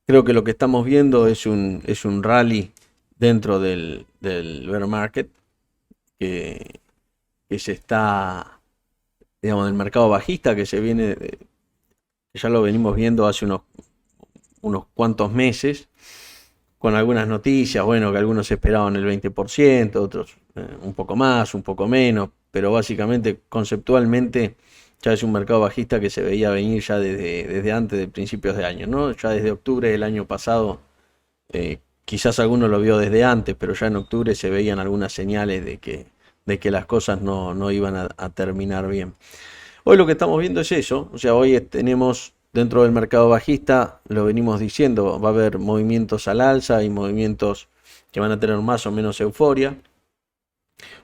Creo que lo que estamos viendo es un rally dentro del bear market que, que se está, digamos, del mercado bajista que se viene, que ya lo venimos viendo hace unos cuantos meses, con algunas noticias, bueno, que algunos esperaban el 20%, otros un poco más, un poco menos, pero básicamente, conceptualmente, ya es un mercado bajista que se veía venir ya desde antes de principios de año, ¿no? Ya desde octubre del año pasado, quizás alguno lo vio desde antes, pero ya en octubre se veían algunas señales de que las cosas no iban a terminar bien. Hoy lo que estamos viendo es eso, o sea, hoy tenemos dentro del mercado bajista, lo venimos diciendo, va a haber movimientos al alza y movimientos que van a tener más o menos euforia.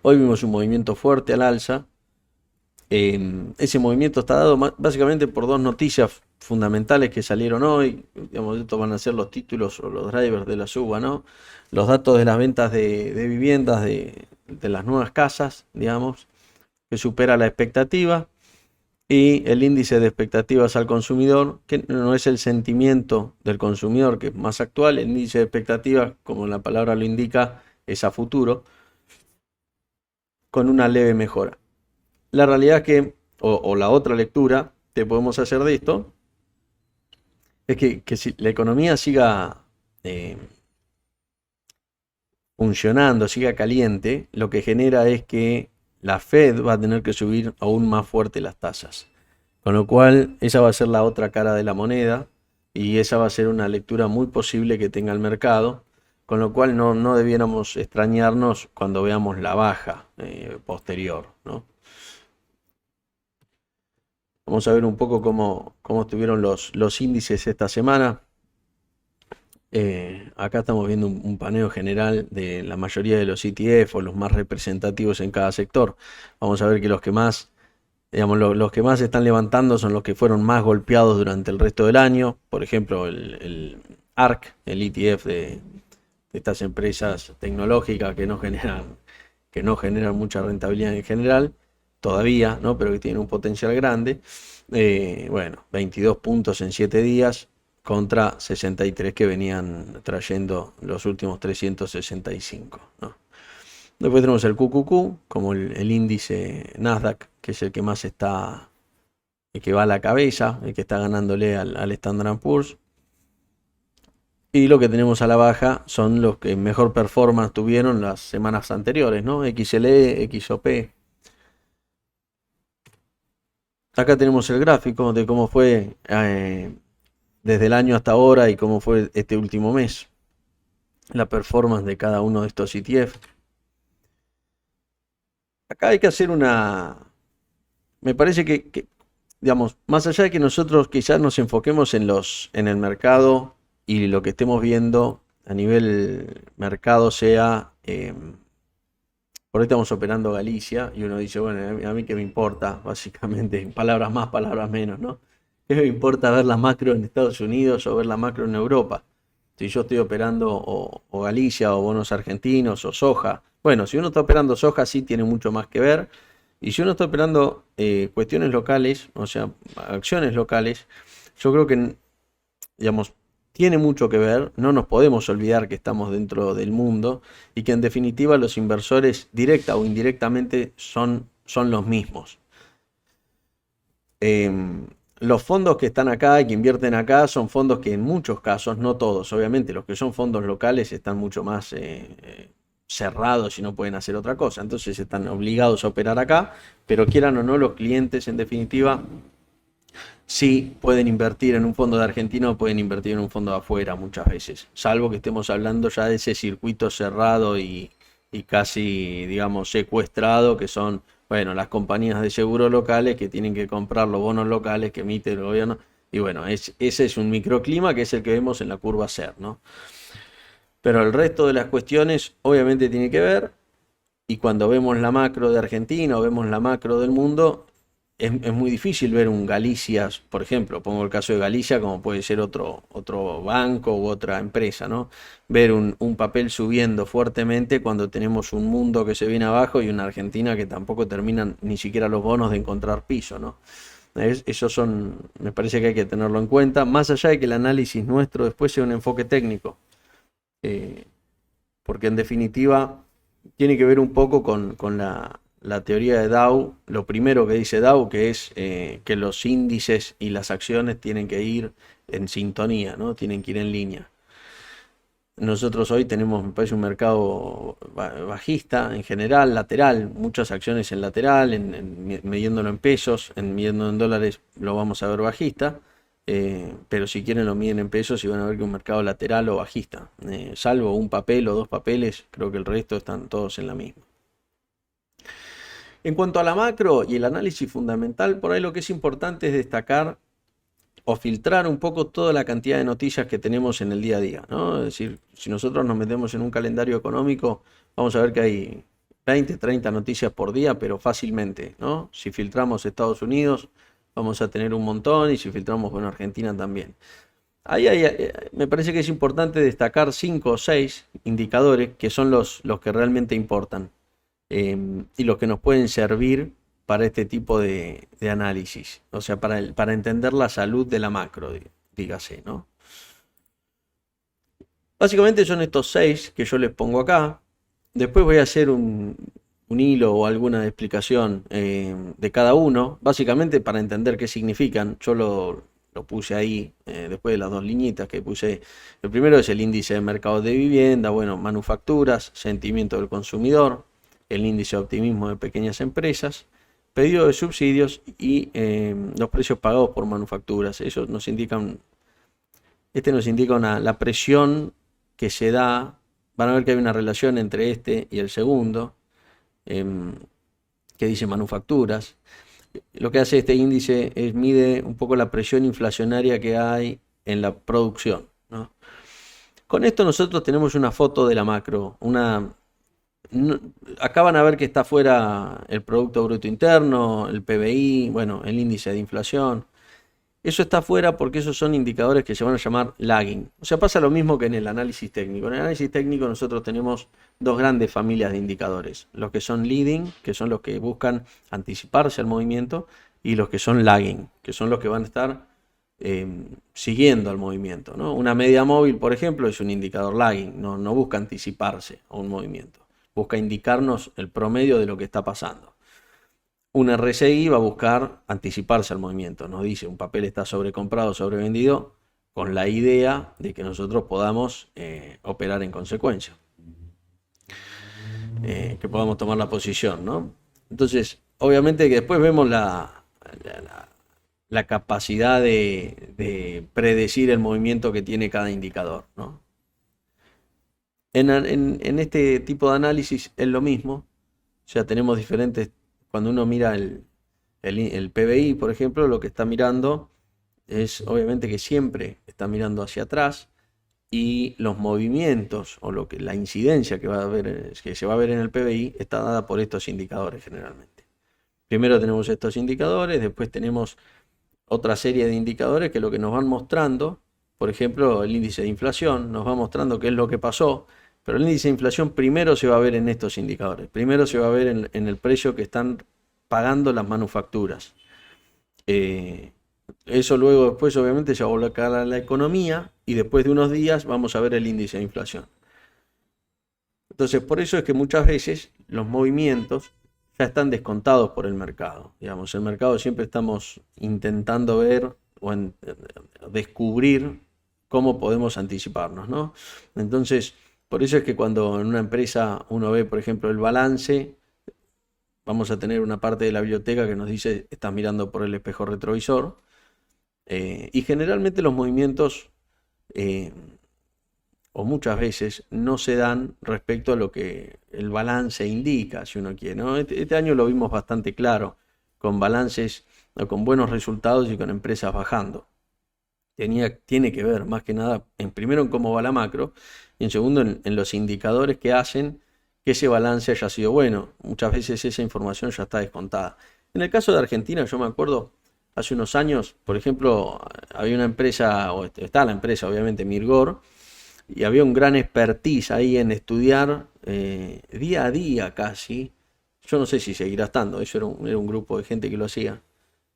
Hoy vimos un movimiento fuerte al alza. Ese movimiento está dado básicamente por dos noticias fundamentales que salieron hoy. Digamos, estos van a ser los títulos o los drivers de la suba, ¿no? Los datos de las ventas de viviendas de las nuevas casas, digamos, que supera la expectativa, y el índice de expectativas al consumidor, que no es el sentimiento del consumidor, que es más actual. El índice de expectativas, como la palabra lo indica, es a futuro, con una leve mejora. La realidad es que, o la otra lectura que podemos hacer de esto, es que si la economía siga eh, funcionando, siga caliente, lo que genera es que la Fed va a tener que subir aún más fuerte las tasas. Con lo cual, esa va a ser la otra cara de la moneda y esa va a ser una lectura muy posible que tenga el mercado. Con lo cual, no debiéramos extrañarnos cuando veamos la baja posterior, ¿no? Vamos a ver un poco cómo estuvieron los índices esta semana. Acá estamos viendo un paneo general de la mayoría de los ETF o los más representativos en cada sector. Vamos a ver que los que más, digamos, los que más se están levantando son los que fueron más golpeados durante el resto del año. Por ejemplo, el ARK, el ETF de estas empresas tecnológicas que no generan mucha rentabilidad en general, todavía, ¿no? Pero que tienen un potencial grande. Bueno, 22 puntos en 7 días contra 63 que venían trayendo los últimos 365, ¿no? Después tenemos el QQQ, como el índice Nasdaq, que es el que más está, el que va a la cabeza, el que está ganándole al Standard Poor's. Y lo que tenemos a la baja son los que mejor performance tuvieron las semanas anteriores, ¿no? XLE, XOP. Acá tenemos el gráfico de cómo fue desde el año hasta ahora y cómo fue este último mes. La performance de cada uno de estos ETF. Acá hay que hacer me parece digamos, más allá de que nosotros quizás nos enfoquemos en el mercado y lo que estemos viendo a nivel mercado sea, por ahí estamos operando Galicia y uno dice, bueno, a mí qué me importa, básicamente, palabras más, palabras menos, ¿no? ¿Qué me importa ver la macro en Estados Unidos o ver la macro en Europa? Si yo estoy operando o Galicia o bonos argentinos o soja. Bueno, si uno está operando soja sí tiene mucho más que ver. Y si uno está operando cuestiones locales, o sea, acciones locales, yo creo que, digamos, tiene mucho que ver. No nos podemos olvidar que estamos dentro del mundo y que en definitiva los inversores directa o indirectamente son los mismos. Em, los fondos que están acá y que invierten acá son fondos que en muchos casos, no todos, obviamente, los que son fondos locales están mucho más cerrados y no pueden hacer otra cosa. Entonces están obligados a operar acá, pero quieran o no, los clientes en definitiva sí pueden invertir en un fondo de Argentina o pueden invertir en un fondo de afuera muchas veces, salvo que estemos hablando ya de ese circuito cerrado y casi, digamos, secuestrado, que son, bueno, las compañías de seguro locales que tienen que comprar los bonos locales que emite el gobierno. Y bueno, ese es un microclima que es el que vemos en la curva SER, ¿no? Pero el resto de las cuestiones obviamente tiene que ver, y cuando vemos la macro de Argentina o vemos la macro del mundo, es muy difícil ver un Galicia, por ejemplo, pongo el caso de Galicia como puede ser otro banco u otra empresa, ¿no? Ver un papel subiendo fuertemente cuando tenemos un mundo que se viene abajo y una Argentina que tampoco terminan ni siquiera los bonos de encontrar piso, ¿no? Esos son, me parece que hay que tenerlo en cuenta, más allá de que el análisis nuestro después sea un enfoque técnico, eh, porque en definitiva tiene que ver un poco con la teoría de Dow, lo primero que dice Dow, que es que los índices y las acciones tienen que ir en sintonía, ¿no? Tienen que ir en línea. Nosotros hoy tenemos, me parece, un mercado bajista en general, lateral, muchas acciones en lateral, midiéndolo en pesos, midiéndolo en dólares lo vamos a ver bajista, pero si quieren lo miden en pesos y van a ver que un mercado lateral o bajista, salvo un papel o dos papeles, creo que el resto están todos en la misma. En cuanto a la macro y el análisis fundamental, por ahí lo que es importante es destacar o filtrar un poco toda la cantidad de noticias que tenemos en el día a día, ¿no? Es decir, si nosotros nos metemos en un calendario económico, vamos a ver que hay 20, 30 noticias por día, pero fácilmente, ¿no? Si filtramos Estados Unidos, vamos a tener un montón, y si filtramos, bueno, Argentina también. Me parece que es importante destacar 5 o 6 indicadores que son los que realmente importan, y los que nos pueden servir para este tipo de análisis, o sea, para entender la salud de la macro, dígase, ¿no? Básicamente son estos 6 que yo les pongo acá. Después voy a hacer un hilo o alguna explicación de cada uno, básicamente para entender qué significan. Yo lo puse ahí, después de las dos liñitas que puse. El primero es el índice de mercado de vivienda, bueno, manufacturas, sentimiento del consumidor, el índice de optimismo de pequeñas empresas, pedido de subsidios y los precios pagados por manufacturas. Eso nos indican, nos indica la presión que se da. Van a ver que hay una relación entre este y el segundo, que dice manufacturas. Lo que hace este índice es mide un poco la presión inflacionaria que hay en la producción, ¿no? Con esto nosotros tenemos una foto de la macro, acá van a ver que está fuera el Producto Bruto Interno, el PBI, bueno, el índice de inflación. Eso está fuera porque esos son indicadores que se van a llamar lagging. O sea, pasa lo mismo que en el análisis técnico. En el análisis técnico nosotros tenemos dos grandes familias de indicadores. Los que son leading, que son los que buscan anticiparse al movimiento, y los que son lagging, que son los que van a estar siguiendo al movimiento, ¿no? Una media móvil, por ejemplo, es un indicador lagging, no busca anticiparse a un movimiento. Busca indicarnos el promedio de lo que está pasando. Un RSI va a buscar anticiparse al movimiento. Nos dice un papel está sobrecomprado, sobrevendido, con la idea de que nosotros podamos operar en consecuencia. Que podamos tomar la posición, ¿no? Entonces, obviamente que después vemos la capacidad de predecir el movimiento que tiene cada indicador, ¿no? En este tipo de análisis es lo mismo. O sea, tenemos diferentes. Cuando uno mira el PBI, por ejemplo, lo que está mirando es obviamente que siempre está mirando hacia atrás, y los movimientos o la incidencia que se va a ver en el PBI está dada por estos indicadores generalmente. Primero tenemos estos indicadores, después tenemos otra serie de indicadores que lo que nos van mostrando, por ejemplo, el índice de inflación nos va mostrando qué es lo que pasó. Pero el índice de inflación primero se va a ver en estos indicadores. Primero se va a ver en el precio que están pagando las manufacturas. Eso luego después obviamente se va a volcar a la economía, y después de unos días vamos a ver el índice de inflación. Entonces, por eso es que muchas veces los movimientos ya están descontados por el mercado. Digamos, el mercado siempre estamos intentando ver o descubrir cómo podemos anticiparnos, ¿no? Entonces, por eso es que cuando en una empresa uno ve, por ejemplo, el balance, vamos a tener una parte de la biblioteca que nos dice, estás mirando por el espejo retrovisor, y generalmente los movimientos, o muchas veces, no se dan respecto a lo que el balance indica, si uno quiere, ¿no? Este año lo vimos bastante claro, con balances, con buenos resultados y con empresas bajando. Tiene que ver más que nada, primero en cómo va la macro, y en segundo en los indicadores que hacen que ese balance haya sido bueno. Muchas veces esa información ya está descontada. En el caso de Argentina, yo me acuerdo, hace unos años, por ejemplo, había una empresa, o está la empresa obviamente, Mirgor, y había un gran expertise ahí en estudiar día a día casi. Yo no sé si seguirá estando, eso era un grupo de gente que lo hacía.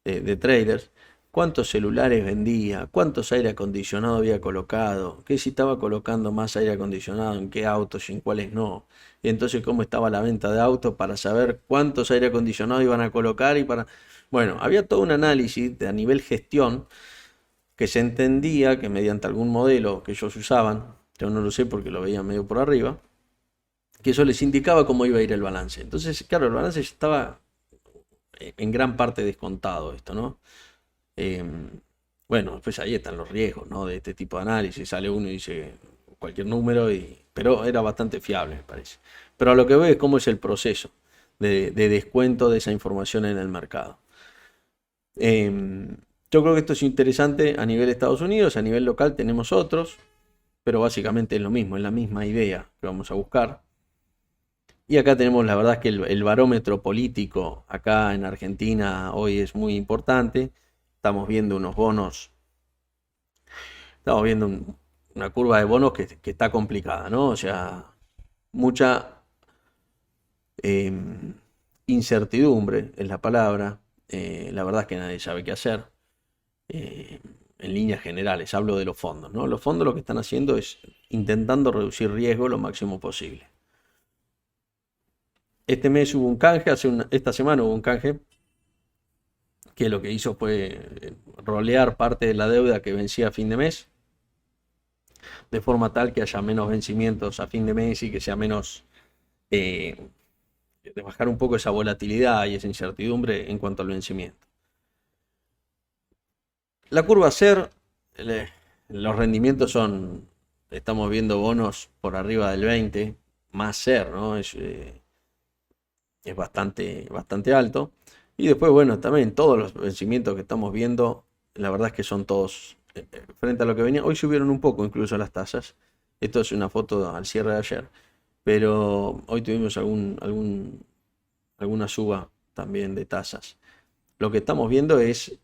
de traders, cuántos celulares vendía, cuántos aire acondicionado había colocado, qué si estaba colocando más aire acondicionado, en qué autos y en cuáles no. Y entonces cómo estaba la venta de autos para saber cuántos aire acondicionados iban a colocar y para... Bueno, había todo un análisis a nivel gestión que se entendía que mediante algún modelo que ellos usaban, yo no lo sé porque lo veía medio por arriba, que eso les indicaba cómo iba a ir el balance. Entonces, claro, el balance estaba en gran parte descontado esto, ¿no? Eh, bueno, pues ahí están los riesgos, ¿no? De este tipo de análisis. Sale uno y dice cualquier número, pero era bastante fiable, me parece. Pero a lo que veo es cómo es el proceso de descuento de esa información en el mercado. Yo creo que esto es interesante a nivel de Estados Unidos, a nivel local tenemos otros, pero básicamente es lo mismo, es la misma idea que vamos a buscar. Y acá tenemos, la verdad es que el barómetro político acá en Argentina hoy es muy importante. Estamos viendo unos bonos, estamos viendo una curva de bonos que está complicada, ¿no? O sea, mucha eh, incertidumbre es la palabra. La verdad es que nadie sabe qué hacer. eh, en líneas generales, hablo de los fondos, ¿no? Los fondos lo que están haciendo es intentando reducir riesgo lo máximo posible. Este mes hubo un canje, esta semana hubo un canje que lo que hizo fue rolear parte de la deuda que vencía a fin de mes, de forma tal que haya menos vencimientos a fin de mes y que sea menos, eh, de bajar un poco esa volatilidad y esa incertidumbre en cuanto al vencimiento. La curva SER, los rendimientos son, estamos viendo bonos por arriba del 20, más SER, ¿no? Es bastante alto. Y después, bueno, también todos los vencimientos que estamos viendo, la verdad es que son todos frente a lo que venía. Hoy subieron un poco incluso las tasas. Esto es una foto al cierre de ayer. Pero hoy tuvimos alguna suba también de tasas. Lo que estamos viendo es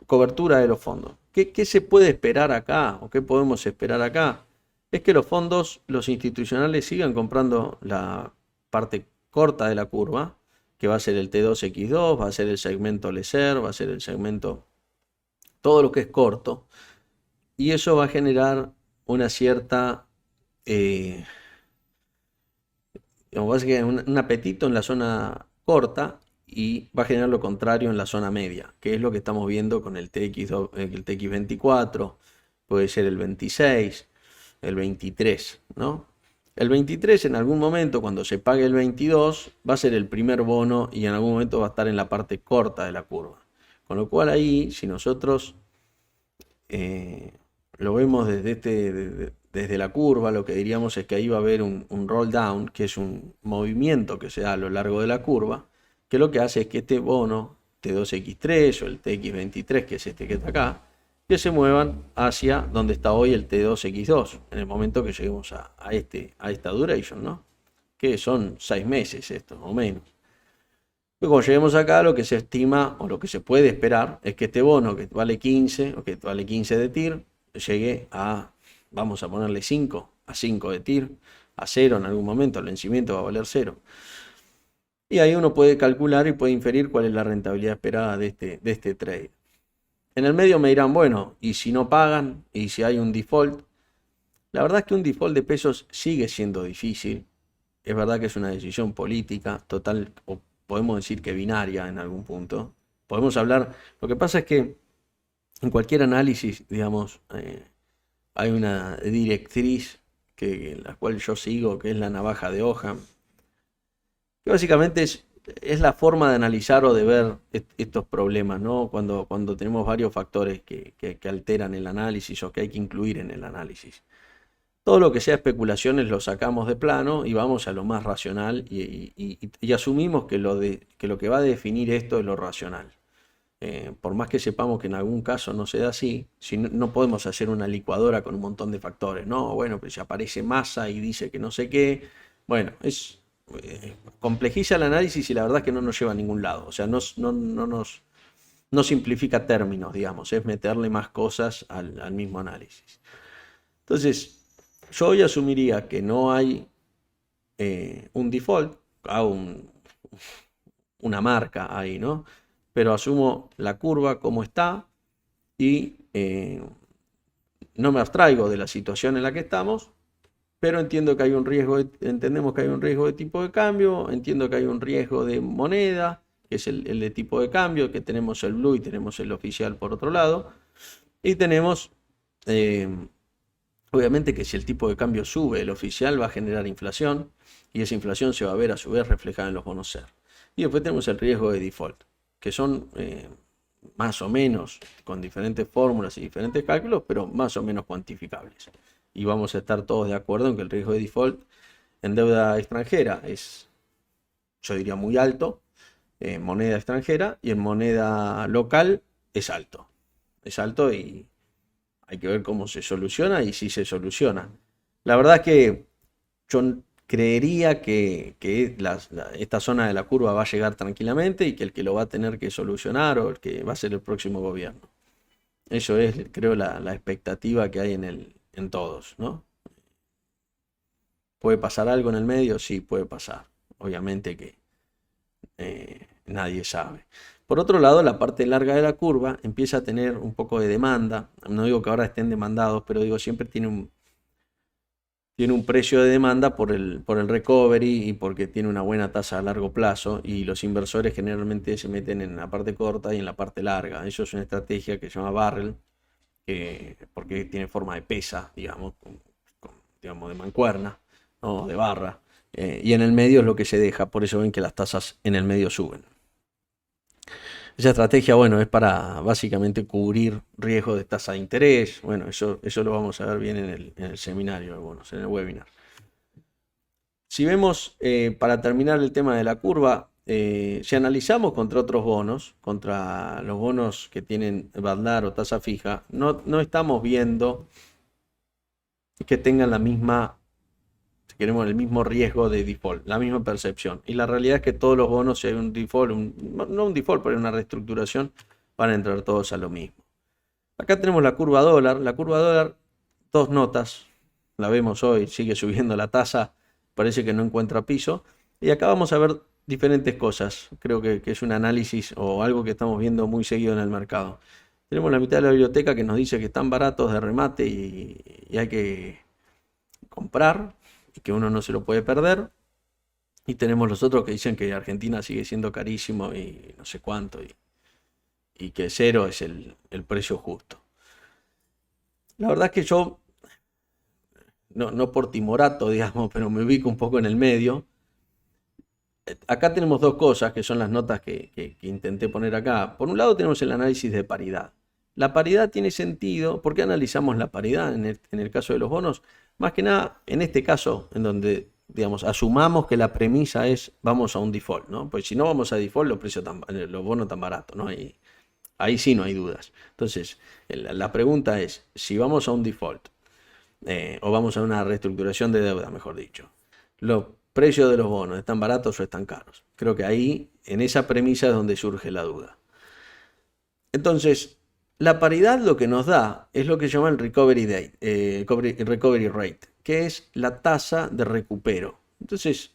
cobertura de los fondos. ¿Qué se puede esperar acá? ¿O qué podemos esperar acá? Es que los fondos, los institucionales, sigan comprando la parte corta de la curva, que va a ser el T2X2, va a ser el segmento LESER, va a ser el segmento, todo lo que es corto, y eso va a generar una cierta, eh, digamos, un apetito en la zona corta y va a generar lo contrario en la zona media, que es lo que estamos viendo con el TX2, el TX24, puede ser el 26, el 23, ¿no? El 23 en algún momento, cuando se pague el 22, va a ser el primer bono y en algún momento va a estar en la parte corta de la curva. Con lo cual ahí, si nosotros lo vemos desde la curva, lo que diríamos es que ahí va a haber un roll down, que es un movimiento que se da a lo largo de la curva, que lo que hace es que este bono T2X3 o el TX23, que es este que está acá, que se muevan hacia donde está hoy el T2X2, en el momento que lleguemos a esta duration, ¿no? Que son 6 meses esto, o menos. Y cuando lleguemos acá, lo que se estima o lo que se puede esperar es que este bono que vale 15 o que vale 15 de TIR llegue a, vamos a ponerle 5, a 5 de TIR, a 0 en algún momento, el vencimiento va a valer 0. Y ahí uno puede calcular y puede inferir cuál es la rentabilidad esperada de este trade. En el medio me dirán, bueno, ¿y si no pagan? ¿Y si hay un default? La verdad es que un default de pesos sigue siendo difícil. Es verdad que es una decisión política, total, o podemos decir que binaria en algún punto. Podemos hablar, lo que pasa es que en cualquier análisis, digamos, hay una directriz la cual yo sigo, que es la navaja de Occam, que básicamente es la forma de analizar o de ver estos problemas, ¿no? Cuando tenemos varios factores que alteran el análisis o que hay que incluir en el análisis. Todo lo que sea especulaciones lo sacamos de plano y vamos a lo más racional y asumimos que lo que va a definir esto es lo racional. Por más que sepamos que en algún caso no se da así, si no podemos hacer una licuadora con un montón de factores, ¿no? Bueno, pues si aparece masa y dice que no sé qué, bueno, complejiza el análisis y la verdad es que no nos lleva a ningún lado. O sea, no simplifica términos, digamos, es meterle más cosas al mismo análisis. Entonces, yo hoy asumiría que no hay un default, hago una marca ahí, ¿no? pero asumo la curva como está y no me abstraigo de la situación en la que estamos, pero entiendo que hay un riesgo, entendemos que hay un riesgo de tipo de cambio, entiendo que hay un riesgo de moneda, que es el de tipo de cambio, que tenemos el blue y tenemos el oficial por otro lado, y tenemos, eh, obviamente que si el tipo de cambio sube, el oficial va a generar inflación, y esa inflación se va a ver a su vez reflejada en los bonos SER. Y después tenemos el riesgo de default, que son más o menos, con diferentes fórmulas y diferentes cálculos, pero más o menos cuantificables. Y vamos a estar todos de acuerdo en que el riesgo de default en deuda extranjera es, yo diría, muy alto, en moneda extranjera, y en moneda local es alto. Es alto y hay que ver cómo se soluciona y si se soluciona. La verdad es que yo creería que esta zona de la curva va a llegar tranquilamente y que el que lo va a tener que solucionar o el que va a ser el próximo gobierno. Eso es, creo, la expectativa que hay en todos, ¿no? ¿Puede pasar algo en el medio? Sí, puede pasar. Obviamente que nadie sabe. Por otro lado, la parte larga de la curva empieza a tener un poco de demanda. No digo que ahora estén demandados, pero digo, siempre tiene un precio de demanda por el recovery y porque tiene una buena tasa a largo plazo, y los inversores generalmente se meten en la parte corta y en la parte larga. Eso es una estrategia que se llama barrel, porque tiene forma de pesa, digamos, digamos de mancuerna, ¿no? De barra, y en el medio es lo que se deja, por eso ven que las tasas en el medio suben. Esa estrategia, bueno, es para básicamente cubrir riesgo de tasa de interés. Bueno, eso lo vamos a ver bien en el seminario, bueno, en el webinar. Si vemos, para terminar el tema de la curva, si analizamos contra otros bonos, contra los bonos que tienen Badlar o tasa fija, no estamos viendo que tengan la misma, si queremos, el mismo riesgo de default, la misma percepción. Y la realidad es que todos los bonos, si hay un default, no un default, pero una reestructuración, van a entrar todos a lo mismo. Acá tenemos la curva dólar. La curva dólar, dos notas, la vemos hoy, sigue subiendo la tasa, parece que no encuentra piso. Y acá vamos a ver diferentes cosas. Creo que es un análisis o algo que estamos viendo muy seguido en el mercado. Tenemos la mitad de la biblioteca que nos dice que están baratos de remate y hay que comprar y que uno no se lo puede perder. Y tenemos los otros que dicen que Argentina sigue siendo carísimo y no sé cuánto, y que cero es el precio justo. La verdad es que yo, no por timorato, digamos, pero me ubico un poco en el medio. Acá tenemos dos cosas que son las notas que intenté poner acá. Por un lado tenemos el análisis de paridad. La paridad tiene sentido. ¿Por qué analizamos la paridad en el caso de los bonos? Más que nada, en este caso, en donde, digamos, asumamos que la premisa es vamos a un default, ¿no? Pues si no vamos a default, los bonos tan baratos, ¿no? Ahí sí no hay dudas. Entonces, la pregunta es, si vamos a un default, o vamos a una reestructuración de deuda, mejor dicho, ¿los precios de los bonos están baratos o están caros? Creo que ahí, en esa premisa es donde surge la duda. Entonces, la paridad lo que nos da es lo que llama el recovery rate, que es la tasa de recupero. Entonces,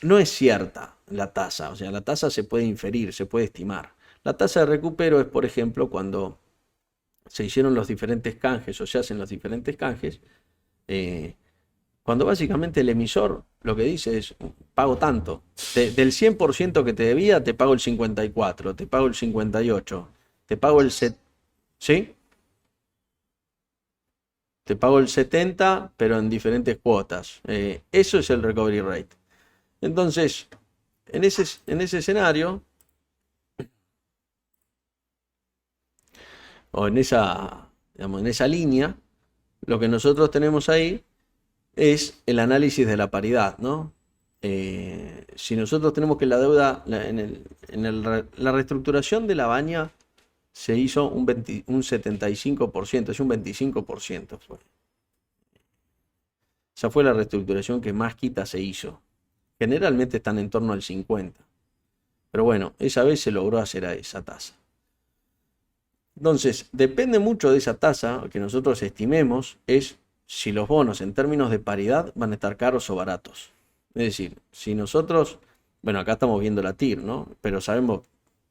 no es cierta la tasa, o sea, la tasa se puede inferir, se puede estimar. La tasa de recupero es, por ejemplo, cuando se hicieron los diferentes canjes o se hacen los diferentes canjes, cuando básicamente el emisor lo que dice es, pago tanto, del 100% que te debía, te pago el 54, te pago el 58, te pago el ¿sí? Te pago el 70, pero en diferentes cuotas. Eso es el recovery rate. Entonces, en ese escenario, o digamos, en esa línea, lo que nosotros tenemos ahí es el análisis de la paridad, ¿no? Si nosotros tenemos que la deuda, la reestructuración de la baña se hizo un 75%, es un 25%. Esa fue la reestructuración que más quita se hizo. Generalmente están en torno al 50%. Pero bueno, esa vez se logró hacer a esa tasa. Entonces, depende mucho de esa tasa que nosotros estimemos, es si los bonos en términos de paridad van a estar caros o baratos. Es decir, si nosotros, bueno, acá estamos viendo la TIR, ¿no? Pero sabemos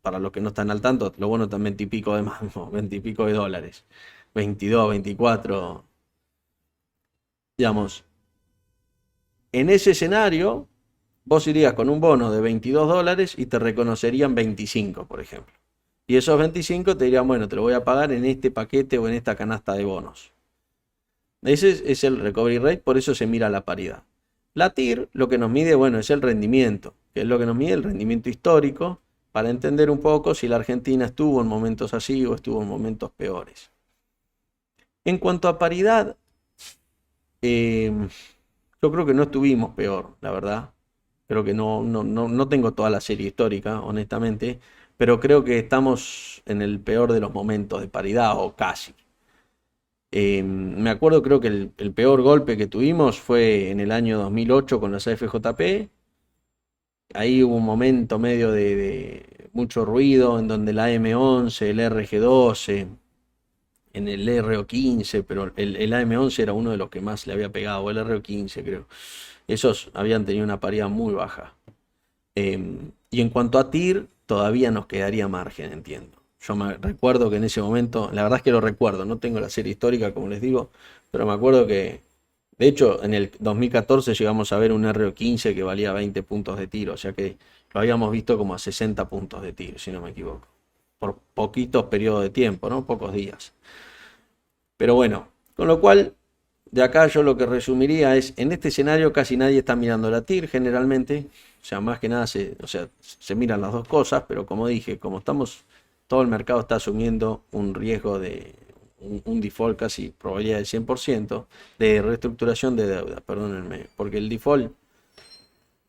para los que no están al tanto, los bonos están 20 y pico de mango, 20 y pico de dólares, 22, 24, digamos. En ese escenario, vos irías con un bono de 22 dólares y te reconocerían 25, por ejemplo. Y esos 25 te dirían, bueno, te lo voy a pagar en este paquete o en esta canasta de bonos. Ese es el recovery rate, por eso se mira la paridad. La TIR lo que nos mide, bueno, es el rendimiento, que es lo que nos mide el rendimiento histórico, para entender un poco si la Argentina estuvo en momentos así o estuvo en momentos peores. En cuanto a paridad, yo creo que no estuvimos peor, la verdad. Creo que no tengo toda la serie histórica, honestamente, pero creo que estamos en el peor de los momentos de paridad o casi. Me acuerdo, creo que el peor golpe que tuvimos fue en el año 2008 con las AFJP. Ahí hubo un momento medio de mucho ruido en donde la AM11, el RG12, en el RO15, pero el AM11 era uno de los que más le había pegado, o el RO15 creo. Esos habían tenido una paridad muy baja. Y en cuanto a TIR, todavía nos quedaría margen, entiendo. Yo me recuerdo que en ese momento, la verdad es que lo recuerdo, no tengo la serie histórica como les digo, pero me acuerdo que, de hecho, en el 2014 llegamos a ver un RO15 que valía 20 puntos de tiro, o sea que lo habíamos visto como a 60 puntos de tiro, si no me equivoco, por poquitos periodos de tiempo, ¿no? Pocos días. Pero bueno, con lo cual, de acá yo lo que resumiría es, en este escenario casi nadie está mirando la TIR generalmente, o sea, más que nada se miran las dos cosas, pero como dije, como estamos, todo el mercado está asumiendo un riesgo de un default casi probabilidad del 100% de reestructuración de deuda, perdónenme, porque el default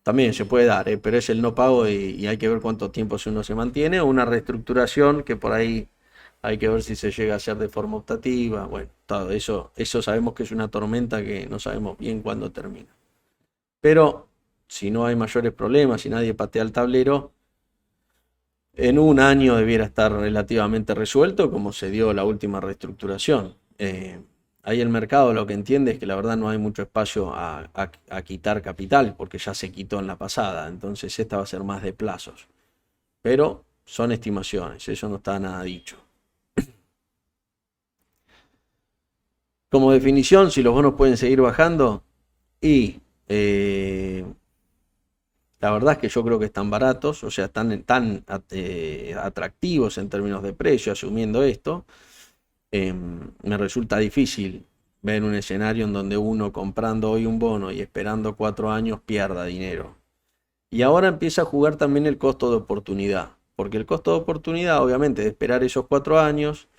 también se puede dar, pero es el no pago y hay que ver cuánto tiempo si uno se mantiene, o una reestructuración que por ahí hay que ver si se llega a hacer de forma optativa. Bueno, todo eso sabemos que es una tormenta que no sabemos bien cuándo termina. Pero si no hay mayores problemas, si nadie patea el tablero, en un año debiera estar relativamente resuelto, como se dio la última reestructuración. Ahí el mercado lo que entiende es que la verdad no hay mucho espacio a quitar capital, porque ya se quitó en la pasada. Entonces esta va a ser más de plazos. Pero son estimaciones, eso no está nada dicho. Como definición, si los bonos pueden seguir bajando, y la verdad es que yo creo que están baratos, o sea, están tan atractivos en términos de precio, asumiendo esto. Me resulta difícil ver un escenario en donde uno comprando hoy un bono y esperando 4 años pierda dinero. Y ahora empieza a jugar también el costo de oportunidad, porque el costo de oportunidad, obviamente, de esperar esos 4 años,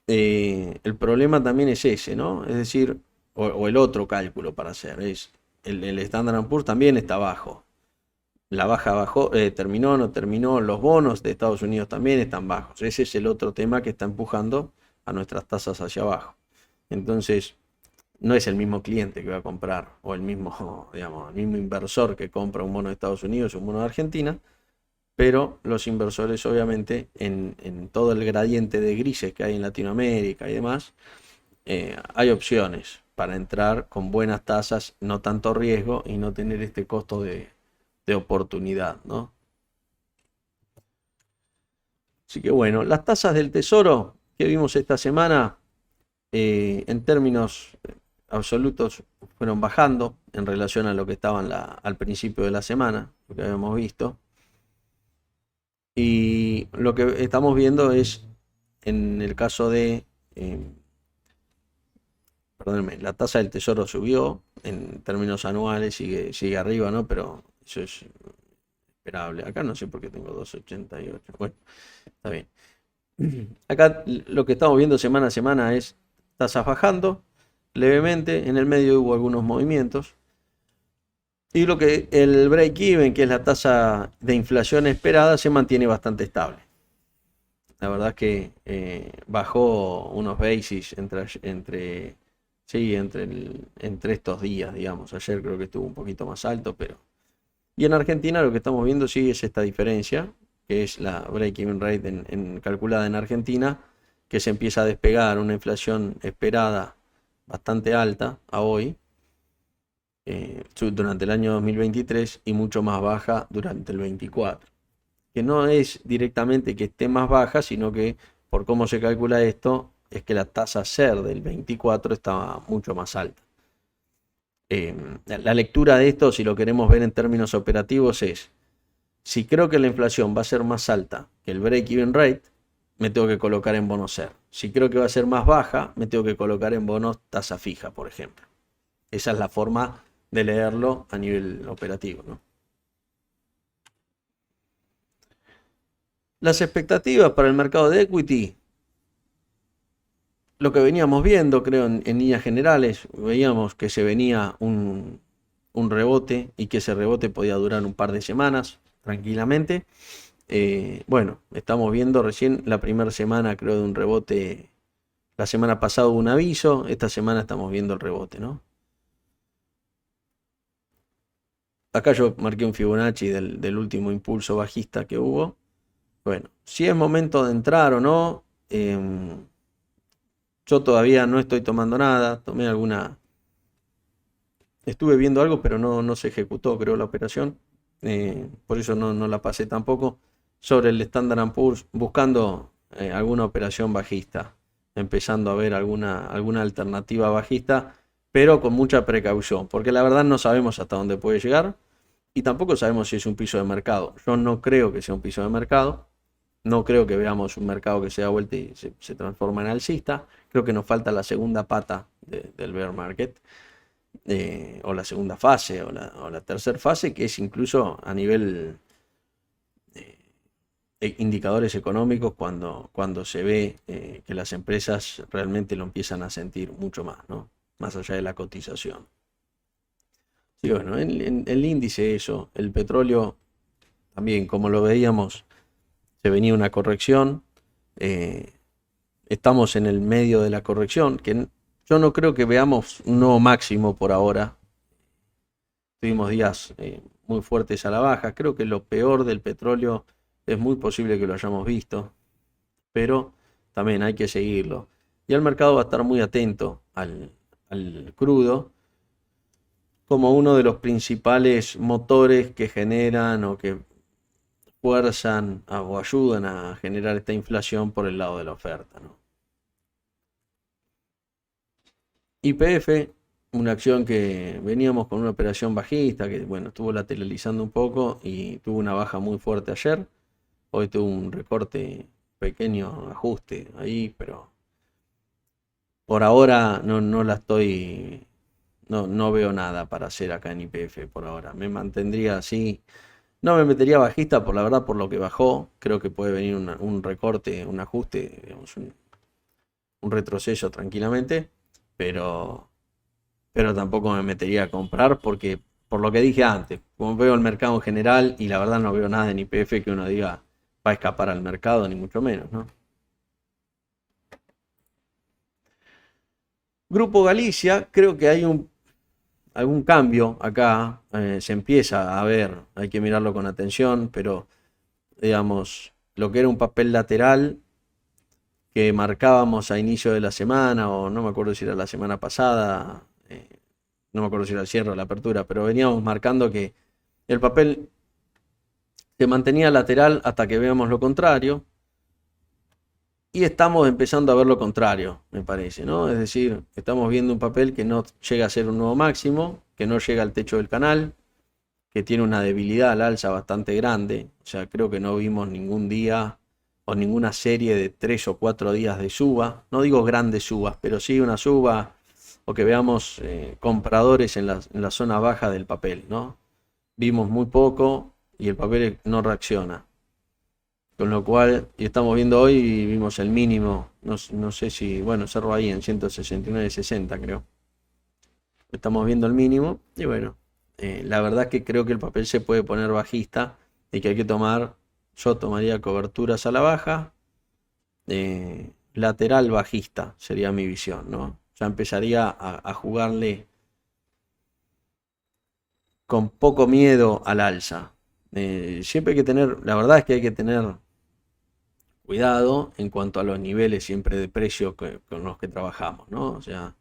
el problema también es ese, ¿no? Es decir, o el otro cálculo para hacer, es el Standard & Poor's también está bajo. La baja bajó, terminó, no terminó, los bonos de Estados Unidos también están bajos. Ese es el otro tema que está empujando a nuestras tasas hacia abajo. Entonces, no es el mismo cliente que va a comprar, o el mismo, digamos, el mismo inversor que compra un bono de Estados Unidos o un bono de Argentina, pero los inversores obviamente en todo el gradiente de grises que hay en Latinoamérica y demás, hay opciones para entrar con buenas tasas, no tanto riesgo y no tener este costo de oportunidad, ¿no? Así que bueno, las tasas del tesoro que vimos esta semana, en términos absolutos, fueron bajando en relación a lo que estaban al principio de la semana, lo que habíamos visto. Y lo que estamos viendo es, en el caso de, perdónenme, la tasa del tesoro subió en términos anuales, sigue arriba, ¿no? Pero eso es esperable. Acá no sé por qué tengo 2,88. Bueno, está bien. Acá lo que estamos viendo semana a semana es tasas bajando levemente, en el medio hubo algunos movimientos. Y lo que el break-even, que es la tasa de inflación esperada, se mantiene bastante estable. La verdad es que bajó unos basis entre estos días, digamos. Ayer creo que estuvo un poquito más alto, pero... Y en Argentina lo que estamos viendo sí es esta diferencia, que es la break-even rate calculada en Argentina, que se empieza a despegar, una inflación esperada bastante alta a hoy, durante el año 2023 y mucho más baja durante el 24. que no es directamente que esté más baja, sino que por cómo se calcula esto, es que la tasa SER del 24 estaba mucho más alta. La lectura de esto, si lo queremos ver en términos operativos, es, si creo que la inflación va a ser más alta que el break-even rate, me tengo que colocar en bonos SER. Si creo que va a ser más baja, me tengo que colocar en bonos tasa fija, por ejemplo. Esa es la forma de leerlo a nivel operativo, ¿no? Las expectativas para el mercado de equity, lo que veníamos viendo, creo, en líneas generales, veíamos que se venía un rebote y que ese rebote podía durar un par de semanas tranquilamente. Bueno, estamos viendo recién la primera semana, creo, de un rebote. La semana pasada hubo un aviso, esta semana estamos viendo el rebote, ¿no? Acá yo marqué un Fibonacci del último impulso bajista que hubo. Bueno, si es momento de entrar o no, yo todavía no estoy tomando nada, tomé alguna, estuve viendo algo, pero no se ejecutó, creo, la operación. Por eso no la pasé tampoco. Sobre el Standard Poor's, buscando alguna operación bajista, empezando a ver alguna alternativa bajista, pero con mucha precaución, porque la verdad no sabemos hasta dónde puede llegar y tampoco sabemos si es un piso de mercado. Yo no creo que sea un piso de mercado. No creo que veamos un mercado que se da vuelta y se transforma en alcista. Creo que nos falta la segunda pata del bear market, o la segunda fase, o la tercera fase, que es incluso a nivel indicadores económicos cuando se ve que las empresas realmente lo empiezan a sentir mucho más, ¿no? Más allá de la cotización. Sí, bueno, el índice eso, el petróleo también, como lo veíamos, se venía una corrección. eh, Estamos en el medio de la corrección, que yo no creo que veamos un nuevo máximo por ahora. Tuvimos días muy fuertes a la baja. Creo que lo peor del petróleo es muy posible que lo hayamos visto, pero también hay que seguirlo. Y el mercado va a estar muy atento al crudo como uno de los principales motores que generan o que fuerzan o ayudan a generar esta inflación por el lado de la oferta, ¿no? YPF, una acción que veníamos con una operación bajista, que bueno, estuvo lateralizando un poco y tuvo una baja muy fuerte ayer. Hoy tuvo un recorte, pequeño ajuste ahí, pero por ahora no la estoy, no veo nada para hacer acá en YPF por ahora. Me mantendría así. No me metería bajista por la verdad por lo que bajó. Creo que puede venir un recorte, un ajuste, digamos, un retroceso tranquilamente, pero tampoco me metería a comprar porque, por lo que dije antes, como veo el mercado en general y la verdad no veo nada en YPF que uno diga va a escapar al mercado, ni mucho menos, ¿no? Grupo Galicia, creo que hay algún cambio acá, se empieza a ver, hay que mirarlo con atención, pero digamos, lo que era un papel lateral que marcábamos a inicio de la semana, o no me acuerdo si era la semana pasada, no me acuerdo si era el cierre o la apertura, pero veníamos marcando que el papel se mantenía lateral hasta que veamos lo contrario. Y estamos empezando a ver lo contrario, me parece, ¿no? Es decir, estamos viendo un papel que no llega a ser un nuevo máximo, que no llega al techo del canal, que tiene una debilidad al alza bastante grande. O sea, creo que no vimos ningún día o ninguna serie de 3 o 4 días de suba. No digo grandes subas, pero sí una suba o que veamos compradores en la zona baja del papel, ¿no? Vimos muy poco y el papel no reacciona. Con lo cual, y estamos viendo hoy y vimos el mínimo, no sé si, bueno, cerró ahí en 169.60 creo. Estamos viendo el mínimo y bueno, la verdad es que creo que el papel se puede poner bajista y que hay que tomar, yo tomaría coberturas a la baja, lateral bajista sería mi visión, ¿no? Ya empezaría a jugarle con poco miedo al alza. Siempre hay que tener, la verdad es que hay que tener cuidado en cuanto a los niveles siempre de precio con los que trabajamos, ¿no? O sea,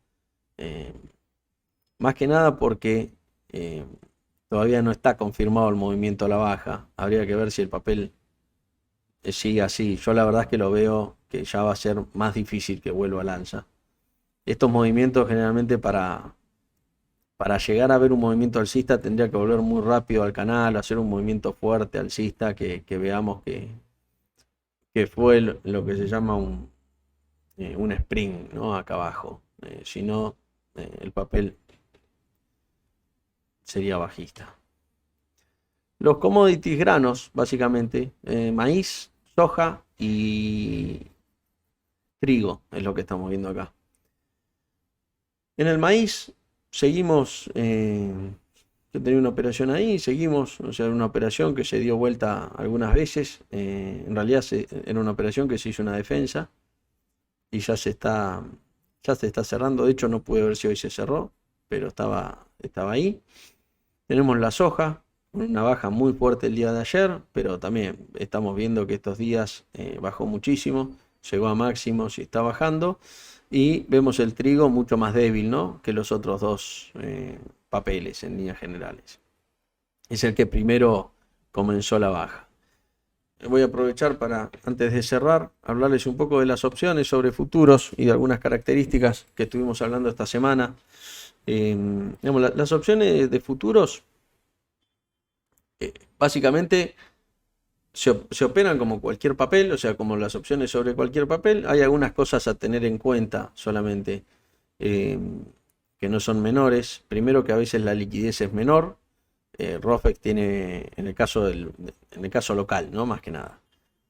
eh, más que nada porque todavía no está confirmado el movimiento a la baja. Habría que ver si el papel siga así. Yo la verdad es que lo veo que ya va a ser más difícil que vuelva al alza. Estos movimientos generalmente para llegar a ver un movimiento alcista tendría que volver muy rápido al canal, hacer un movimiento fuerte alcista que veamos que fue lo que se llama un spring, ¿no? Acá abajo. Si no, el papel sería bajista. Los commodities granos, básicamente, maíz, soja y trigo, es lo que estamos viendo acá. En el maíz seguimos, yo tenía una operación ahí, seguimos, o sea, una operación que se dio vuelta algunas veces, en realidad era una operación que se hizo una defensa y ya se está cerrando, de hecho no pude ver si hoy se cerró, pero estaba ahí. Tenemos la soja, una baja muy fuerte el día de ayer, pero también estamos viendo que estos días bajó muchísimo, llegó a máximos y está bajando. Y vemos el trigo mucho más débil, ¿no? Que los otros dos papeles en líneas generales. Es el que primero comenzó la baja. Voy a aprovechar para, antes de cerrar, hablarles un poco de las opciones sobre futuros y de algunas características que estuvimos hablando esta semana. Digamos, las opciones de futuros básicamente se operan como cualquier papel, o sea, como las opciones sobre cualquier papel. Hay algunas cosas a tener en cuenta solamente que no son menores. Primero, que a veces la liquidez es menor. Rofex tiene, en el caso local, ¿no? Más que nada.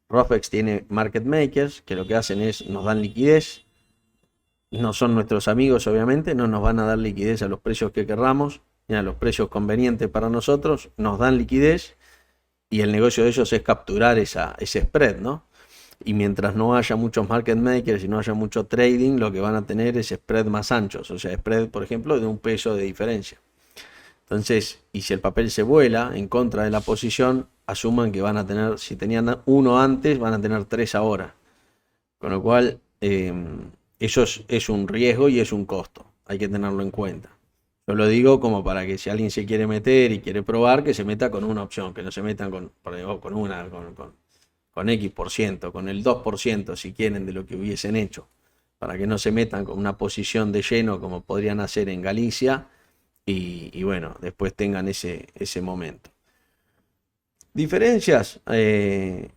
Rofex tiene market makers que lo que hacen es nos dan liquidez. No son nuestros amigos, obviamente, no nos van a dar liquidez a los precios que querramos, ni a los precios convenientes para nosotros. Nos dan liquidez y el negocio de ellos es capturar ese spread, ¿no? Y mientras no haya muchos market makers y no haya mucho trading, lo que van a tener es spread más anchos, o sea, spread, por ejemplo, de un peso de diferencia. Entonces, y si el papel se vuela en contra de la posición, asuman que van a tener, si tenían uno antes, van a tener tres ahora. Con lo cual, eso es un riesgo y es un costo, hay que tenerlo en cuenta. Yo lo digo como para que si alguien se quiere meter y quiere probar, que se meta con una opción, que no se metan con X%, con el 2% si quieren de lo que hubiesen hecho, para que no se metan con una posición de lleno como podrían hacer en Galicia y bueno, después tengan ese momento. Diferencias,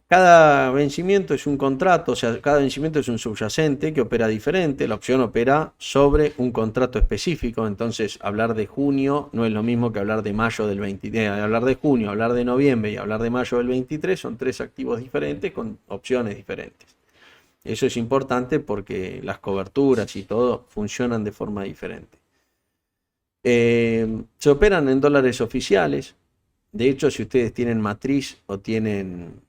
cada vencimiento es un contrato, o sea, cada vencimiento es un subyacente que opera diferente, la opción opera sobre un contrato específico, entonces hablar de junio no es lo mismo que hablar de mayo del 23, hablar de junio, hablar de noviembre y hablar de mayo del 23 son tres activos diferentes con opciones diferentes. Eso es importante porque las coberturas y todo funcionan de forma diferente. Se operan en dólares oficiales. De hecho, si ustedes tienen matriz o tienen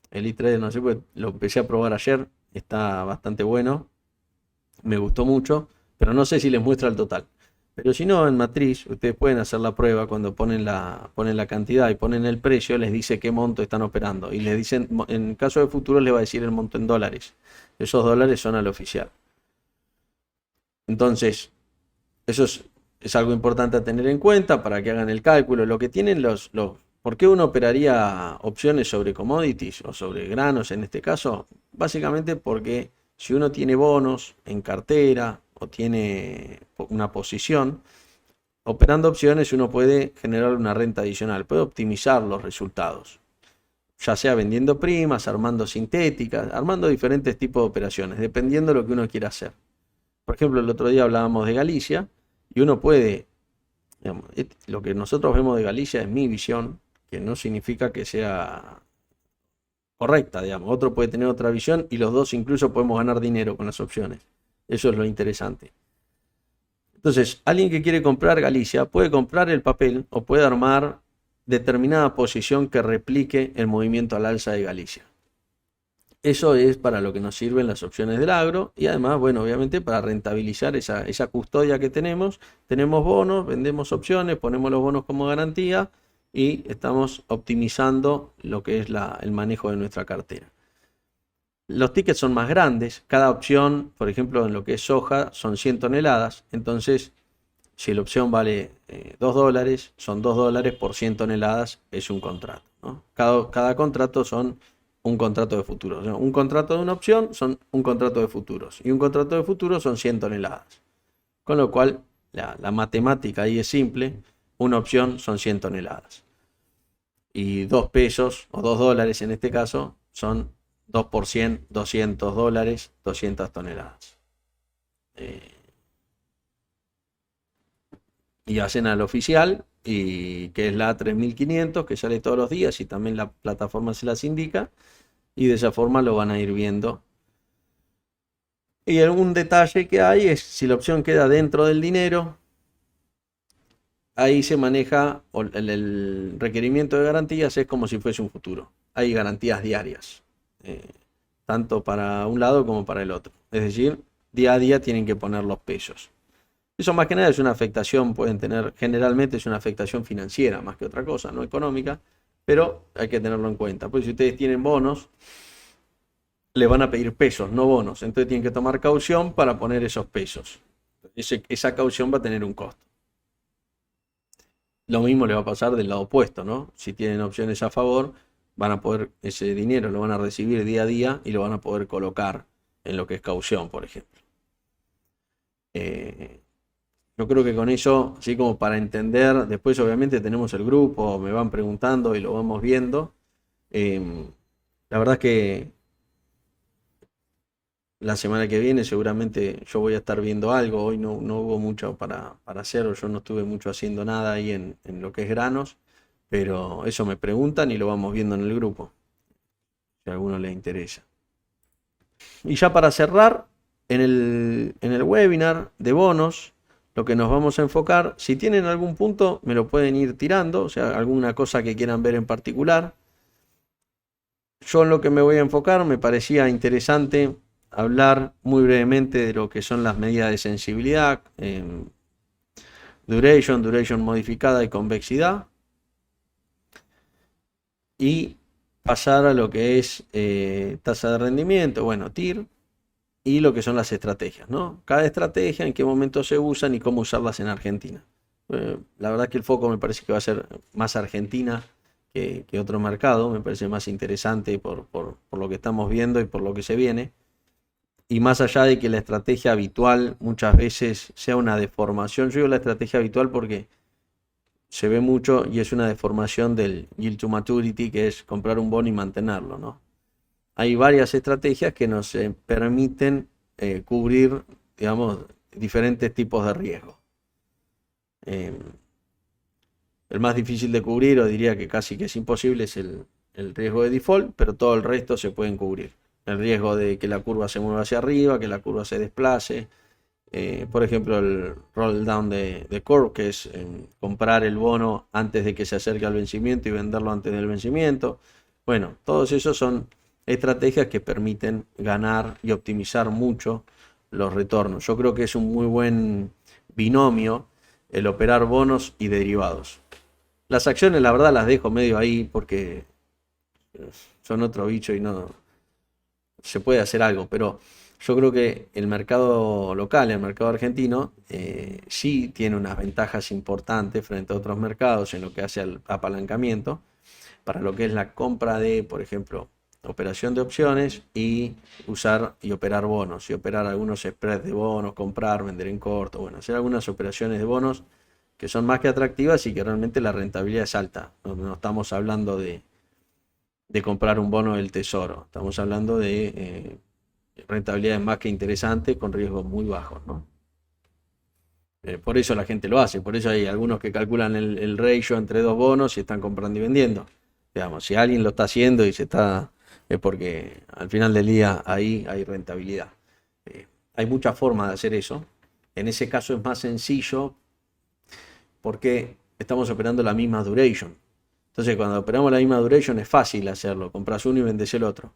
el i3, no sé, pues lo empecé a probar ayer, está bastante bueno, me gustó mucho, pero no sé si les muestra el total. Pero si no, en matriz, ustedes pueden hacer la prueba cuando ponen la cantidad y ponen el precio, les dice qué monto están operando. Y les dicen, en caso de futuro, les va a decir el monto en dólares. Esos dólares son al oficial. Entonces, eso es algo importante a tener en cuenta para que hagan el cálculo. Lo que tienen ¿por qué uno operaría opciones sobre commodities o sobre granos en este caso? Básicamente porque si uno tiene bonos en cartera o tiene una posición, operando opciones uno puede generar una renta adicional, puede optimizar los resultados, ya sea vendiendo primas, armando sintéticas, armando diferentes tipos de operaciones, dependiendo de lo que uno quiera hacer. Por ejemplo, el otro día hablábamos de Galicia y uno puede, digamos, lo que nosotros vemos de Galicia es mi visión, que no significa que sea correcta, digamos. Otro puede tener otra visión y los dos incluso podemos ganar dinero con las opciones. Eso es lo interesante. Entonces, alguien que quiere comprar Galicia puede comprar el papel o puede armar determinada posición que replique el movimiento al alza de Galicia. Eso es para lo que nos sirven las opciones del agro y además, bueno, obviamente para rentabilizar esa custodia que tenemos bonos, vendemos opciones, ponemos los bonos como garantía y estamos optimizando lo que es el manejo de nuestra cartera. Los tickets son más grandes, cada opción, por ejemplo, en lo que es soja, son 100 toneladas, entonces si la opción vale $2, son $2 por 100 toneladas, es un contrato, ¿no? Cada contrato son un contrato de futuros. O sea, un contrato de una opción son un contrato de futuros. Y un contrato de futuros son 100 toneladas. Con lo cual, la matemática ahí es simple. Una opción son 100 toneladas. Y 2 pesos, o 2 dólares en este caso, son 2 por 100, 200 dólares, 200 toneladas. Y hacen al oficial, y que es la 3500, que sale todos los días y también la plataforma se las indica. Y de esa forma lo van a ir viendo. Y algún detalle que hay es si la opción queda dentro del dinero, ahí se maneja el requerimiento de garantías, es como si fuese un futuro. Hay garantías diarias, tanto para un lado como para el otro. Es decir, día a día tienen que poner los pesos. Eso más que nada es una afectación, pueden tener, generalmente es una afectación financiera más que otra cosa, no económica, pero hay que tenerlo en cuenta. Pues si ustedes tienen bonos, le van a pedir pesos, no bonos. Entonces tienen que tomar caución para poner esos pesos. Esa caución va a tener un costo. Lo mismo le va a pasar del lado opuesto, ¿no? Si tienen opciones a favor, van a poder, ese dinero lo van a recibir día a día y lo van a poder colocar en lo que es caución, por ejemplo. Yo creo que con eso, así como para entender, después obviamente tenemos el grupo, me van preguntando y lo vamos viendo. La verdad es que la semana que viene seguramente yo voy a estar viendo algo. Hoy no hubo mucho para hacer, yo no estuve mucho haciendo nada ahí en lo que es granos, pero eso me preguntan y lo vamos viendo en el grupo, si a alguno le interesa. Y ya para cerrar, en el webinar de bonos, lo que nos vamos a enfocar, si tienen algún punto, me lo pueden ir tirando, o sea, alguna cosa que quieran ver en particular. Yo en lo que me voy a enfocar, me parecía interesante hablar muy brevemente de lo que son las medidas de sensibilidad, duration modificada y convexidad. Y pasar a lo que es tasa de rendimiento, bueno, TIR, y lo que son las estrategias, ¿no? Cada estrategia, en qué momento se usan y cómo usarlas en Argentina. La verdad que el foco me parece que va a ser más Argentina que otro mercado, me parece más interesante por lo que estamos viendo y por lo que se viene. Y más allá de que la estrategia habitual muchas veces sea una deformación, yo digo la estrategia habitual porque se ve mucho y es una deformación del yield to maturity, que es comprar un bono y mantenerlo, ¿no? Hay varias estrategias que nos permiten cubrir, digamos, diferentes tipos de riesgo. El más difícil de cubrir, o diría que casi que es imposible, es el riesgo de default, pero todo el resto se pueden cubrir. El riesgo de que la curva se mueva hacia arriba, que la curva se desplace. Por ejemplo, el roll down de curve, que es comprar el bono antes de que se acerque al vencimiento y venderlo antes del vencimiento. Bueno, todos esos son estrategias que permiten ganar y optimizar mucho los retornos. Yo creo que es un muy buen binomio el operar bonos y derivados. Las acciones, la verdad, las dejo medio ahí porque son otro bicho y no se puede hacer algo, pero yo creo que el mercado local, el mercado argentino, sí tiene unas ventajas importantes frente a otros mercados en lo que hace al apalancamiento, para lo que es la compra de, por ejemplo, operación de opciones y usar y operar bonos, y operar algunos spreads de bonos, comprar, vender en corto, bueno, hacer algunas operaciones de bonos que son más que atractivas y que realmente la rentabilidad es alta. No estamos hablando de comprar un bono del tesoro, estamos hablando de rentabilidades más que interesantes con riesgos muy bajos, ¿no? Por eso la gente lo hace, por eso hay algunos que calculan el ratio entre dos bonos y están comprando y vendiendo. Digamos, si alguien lo está haciendo y es porque al final del día ahí hay rentabilidad. Hay muchas formas de hacer eso. En ese caso es más sencillo porque estamos operando la misma duration. Entonces, cuando operamos la misma duration es fácil hacerlo. Compras uno y vendes el otro.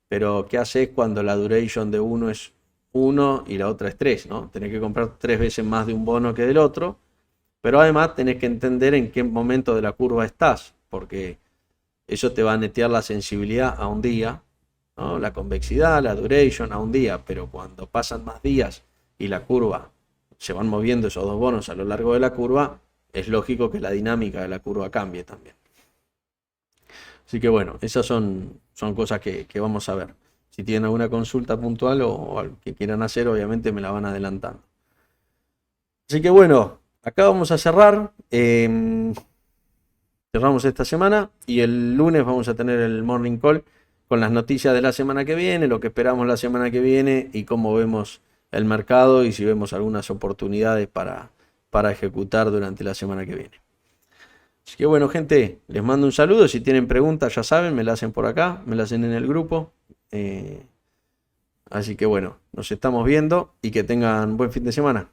Pero, ¿qué haces cuando la duration de uno es 1 y la otra es 3, ¿no? Tenés que comprar 3 veces más de un bono que del otro. Pero además tenés que entender en qué momento de la curva estás. Porque eso te va a netear la sensibilidad a un día, ¿no? La convexidad, la duration a un día. Pero cuando pasan más días y la curva, se van moviendo esos dos bonos a lo largo de la curva, es lógico que la dinámica de la curva cambie también. Así que bueno, esas son son cosas que vamos a ver. Si tienen alguna consulta puntual o algo que quieran hacer, obviamente me la van adelantando. Así que bueno, acá vamos a cerrar. Cerramos esta semana y el lunes vamos a tener el Morning Call con las noticias de la semana que viene, lo que esperamos la semana que viene y cómo vemos el mercado y si vemos algunas oportunidades para ejecutar durante la semana que viene. Así que bueno, gente, les mando un saludo. Si tienen preguntas, ya saben, me la hacen por acá, me la hacen en el grupo. Así que bueno, nos estamos viendo y que tengan buen fin de semana.